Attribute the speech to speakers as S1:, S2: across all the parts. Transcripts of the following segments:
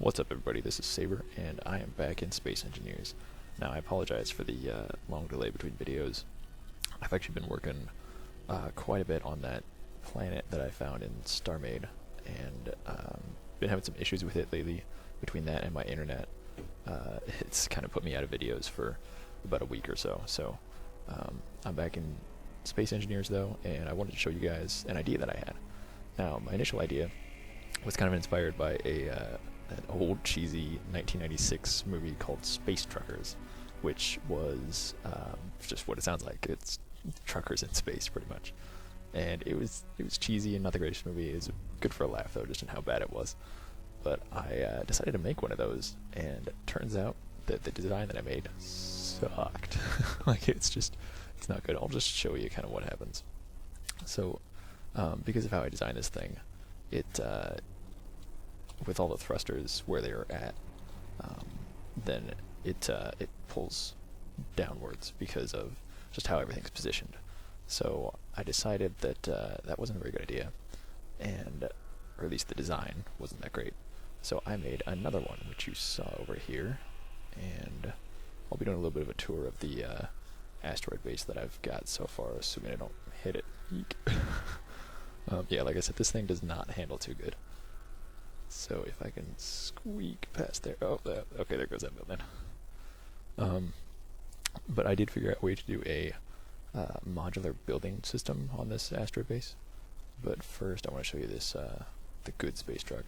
S1: What's up, everybody? This is Saber, and I am back in Space Engineers. Now, I apologize for the long delay between videos. I've actually been working quite a bit on that planet that I found in StarMade, and been having some issues with it lately between that and my internet. It's kind of put me out of videos for about a week or so. So, I'm back in Space Engineers, though, and I wanted to show you guys an idea that I had. Now, my initial idea was kind of inspired by an old cheesy 1996 movie called Space Truckers, which was just what it sounds like. It's truckers in space, pretty much. And it was cheesy and not the greatest movie. It was good for a laugh, though, just in how bad it was. But I decided to make one of those, and it turns out that the design that I made sucked. Like, it's not good. I'll just show you kind of what happens. So, because of how I designed this thing, with all the thrusters where they are at, then it pulls downwards because of just how everything's positioned. So I decided that that wasn't a very good idea, or at least the design wasn't that great. So I made another one, which you saw over here, and I'll be doing a little bit of a tour of the asteroid base that I've got so far, assuming I don't hit it. Eek. Yeah, like I said, this thing does not handle too good. So if I can squeak past there, okay, there goes that building. But I did figure out a way to do a modular building system on this asteroid base. But first, I want to show you this the good space truck.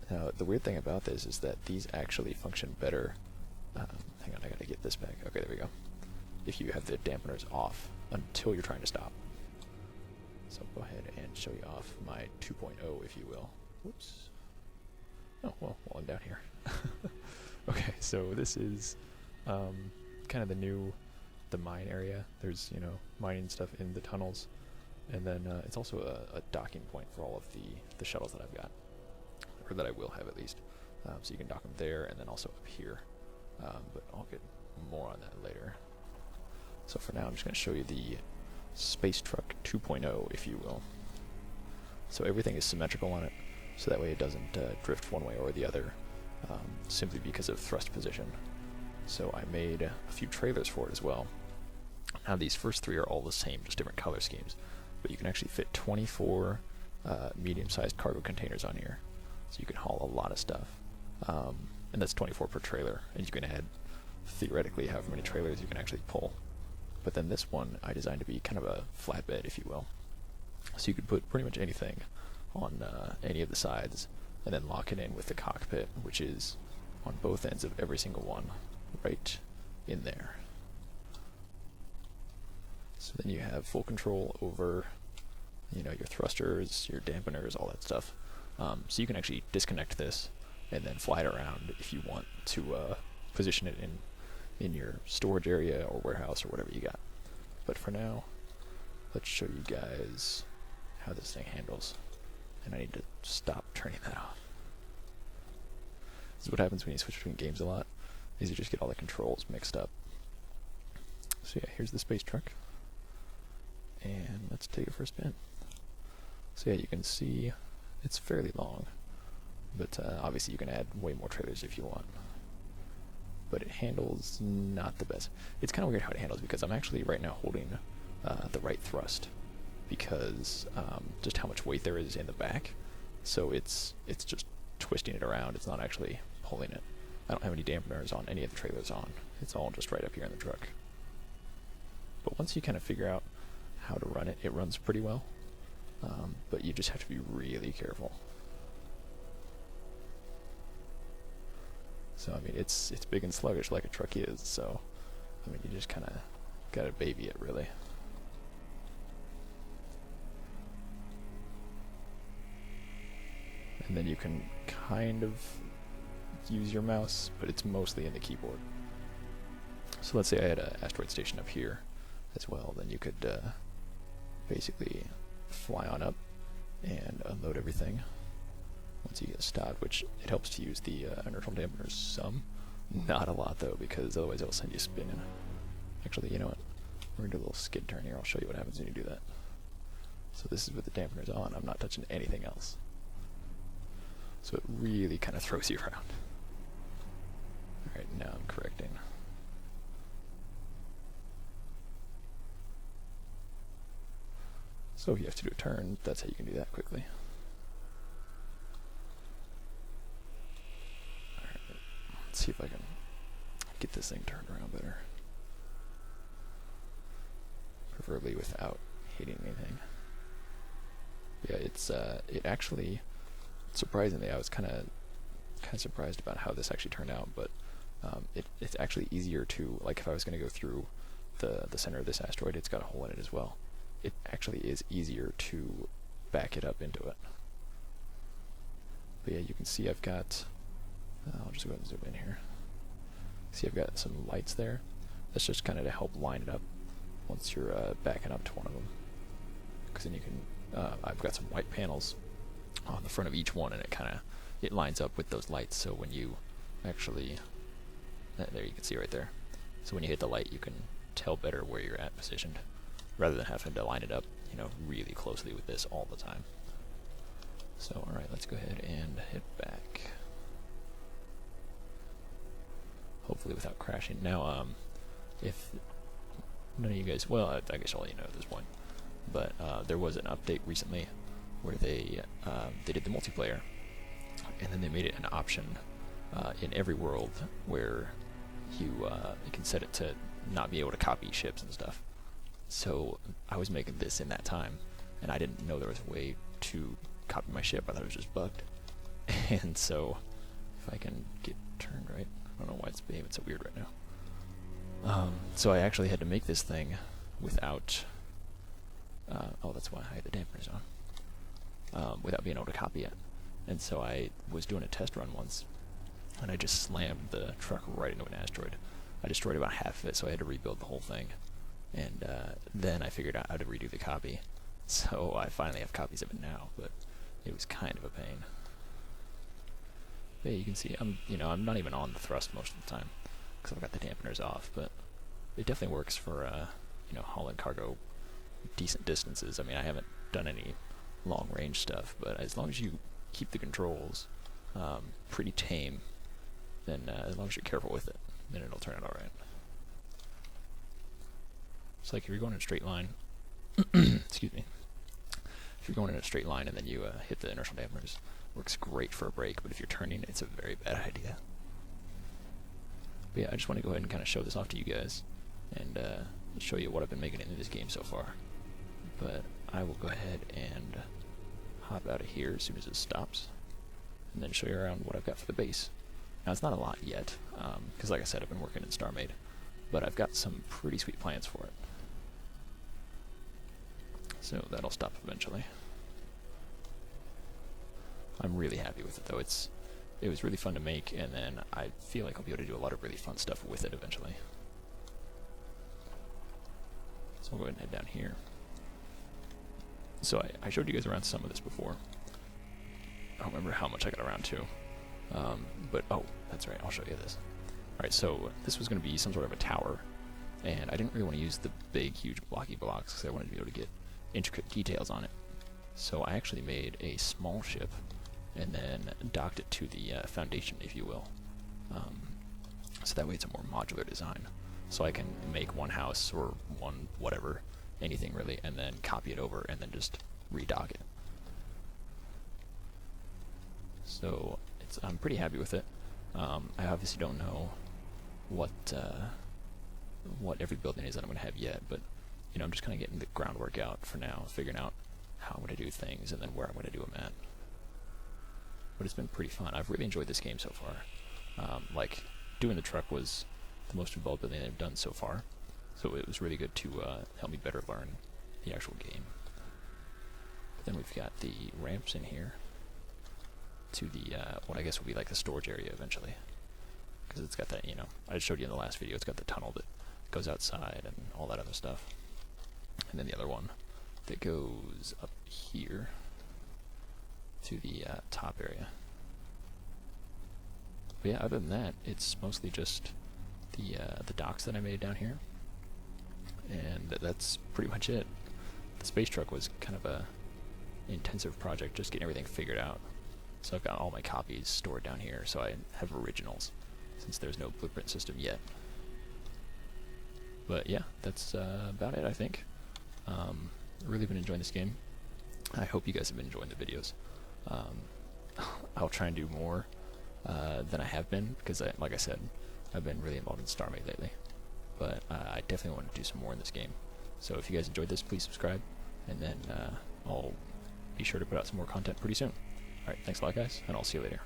S1: Now, the weird thing about this is that these actually function better. Hang on, I gotta get this back. Okay, there we go. If you have the dampeners off until you're trying to stop. So go ahead and show you off my 2.0, if you will. Whoops. Oh, well, I'm down here. Okay, so this is kind of the mine area. There's, mining stuff in the tunnels. And then it's also a docking point for all of the shuttles that I've got. Or that I will have, at least. So you can dock them there and then also up here. But I'll get more on that later. So for now, I'm just going to show you the Space Truck 2.0, if you will. So everything is symmetrical on it, so that way it doesn't drift one way or the other, simply because of thrust position. So I made a few trailers for it as well. Now these first three are all the same, just different color schemes, but you can actually fit 24 medium-sized cargo containers on here, so you can haul a lot of stuff. And that's 24 per trailer, and you can add, theoretically, however many trailers you can actually pull. But then this one I designed to be kind of a flatbed, if you will. So you could put pretty much anything on any of the sides, and then lock it in with the cockpit, which is on both ends of every single one, right in there. So then you have full control over, your thrusters, your dampeners, all that stuff. So you can actually disconnect this and then fly it around if you want to position it in your storage area or warehouse or whatever you got. But for now, let's show you guys how this thing handles. And I need to stop turning that off. This is what happens when you switch between games a lot, is you just get all the controls mixed up. So yeah, here's the space truck. And let's take it for a spin. So yeah, you can see it's fairly long, but obviously you can add way more trailers if you want. But it handles not the best. It's kind of weird how it handles, because I'm actually right now holding the right thrust, because just how much weight there is in the back. So it's just twisting it around. It's not actually pulling it. I don't have any dampeners on any of the trailers on. It's all just right up here in the truck. But once you kind of figure out how to run it, it runs pretty well. But you just have to be really careful. So, I mean, it's big and sluggish like a truck is, so, I mean, you just kind of gotta baby it, really. And then you can kind of use your mouse, but it's mostly in the keyboard. So let's say I had an asteroid station up here as well, then you could basically fly on up and unload everything once you get stopped, which it helps to use the inertial dampeners some. Not a lot, though, because otherwise it'll send you spinning. Actually, you know what? We're going to do a little skid turn here. I'll show you what happens when you do that. So this is with the dampeners on. I'm not touching anything else. So it really kind of throws you around. Alright, now I'm correcting. So if you have to do a turn, that's how you can do that quickly. Alright, let's see if I can get this thing turned around better. Preferably without hitting anything. Yeah, it actually, surprisingly, I was kind of surprised about how this actually turned out, but it's actually easier to, like if I was going to go through the center of this asteroid, it's got a hole in it as well. It actually is easier to back it up into it. But yeah, you can see I've got, I'll just go ahead and zoom in here. See, I've got some lights there. That's just kind of to help line it up once you're backing up to one of them. Because then you can, I've got some white panels on the front of each one, and it lines up with those lights. So when you actually, there you can see right there. So when you hit the light, you can tell better where you're at positioned, rather than having to line it up, you know, really closely with this all the time. So, alright, let's go ahead and hit back. Hopefully without crashing. Now, if none of you guys, well, I guess all you know at this point, but there was an update recently where they did the multiplayer, and then they made it an option in every world where you can set it to not be able to copy ships and stuff. So I was making this in that time, and I didn't know there was a way to copy my ship. I thought it was just bugged. And so, if I can get turned right, I don't know why it's behaving so weird right now. So I actually had to make this thing without, oh, that's why I had the dampers on, without being able to copy it. And so I was doing a test run once, and I just slammed the truck right into an asteroid. I destroyed about half of it, so I had to rebuild the whole thing. And then I figured out how to redo the copy. So I finally have copies of it now, but it was kind of a pain. But yeah, you can see I'm not even on the thrust most of the time because I've got the dampeners off, but it definitely works for hauling cargo decent distances. I mean, I haven't done any long range stuff, but as long as you keep the controls pretty tame, then as long as you're careful with it, then it'll turn out alright. It's like if you're going in a straight line, excuse me, if you're going in a straight line and then you hit the inertial dampers, works great for a brake, but if you're turning, it's a very bad idea. But yeah, I just want to go ahead and kind of show this off to you guys, and show you what I've been making into this game so far. But I will go ahead and hop out of here as soon as it stops, and then show you around what I've got for the base. Now, it's not a lot yet, because like I said, I've been working in StarMade, but I've got some pretty sweet plans for it. So that'll stop eventually. I'm really happy with it, though. It was really fun to make, and then I feel like I'll be able to do a lot of really fun stuff with it eventually. So I'll go ahead and head down here. So I showed you guys around some of this before. I don't remember how much I got around to. But, oh, that's right, I'll show you this. Alright, so this was going to be some sort of a tower, and I didn't really want to use the big, huge blocky blocks because I wanted to be able to get intricate details on it. So I actually made a small ship and then docked it to the foundation, if you will. So that way it's a more modular design. So I can make one house or one whatever, anything really, and then copy it over and then just redock it. So I'm pretty happy with it. I obviously don't know what every building is that I'm going to have yet, but I'm just kind of getting the groundwork out for now, figuring out how I'm going to do things and then where I'm going to do them at. But it's been pretty fun. I've really enjoyed this game so far. Like, doing the truck was the most involved building I've done so far, so it was really good to help me better learn the actual game. But then we've got the ramps in here to the what I guess will be like the storage area eventually, because it's got that, I showed you in the last video, it's got the tunnel that goes outside and all that other stuff, and then the other one that goes up here to the top area. But yeah, other than that, it's mostly just the docks that I made down here, and that's pretty much it. The space truck was kind of a intensive project, just getting everything figured out. So I've got all my copies stored down here, so I have originals, since there's no blueprint system yet. But yeah, that's about it, I think. Really been enjoying this game. I hope you guys have been enjoying the videos. I'll try and do more than I have been, because like I said, I've been really involved in StarMate lately. But I definitely want to do some more in this game. So if you guys enjoyed this, please subscribe, and then I'll be sure to put out some more content pretty soon. Alright, thanks a lot guys, and I'll see you later.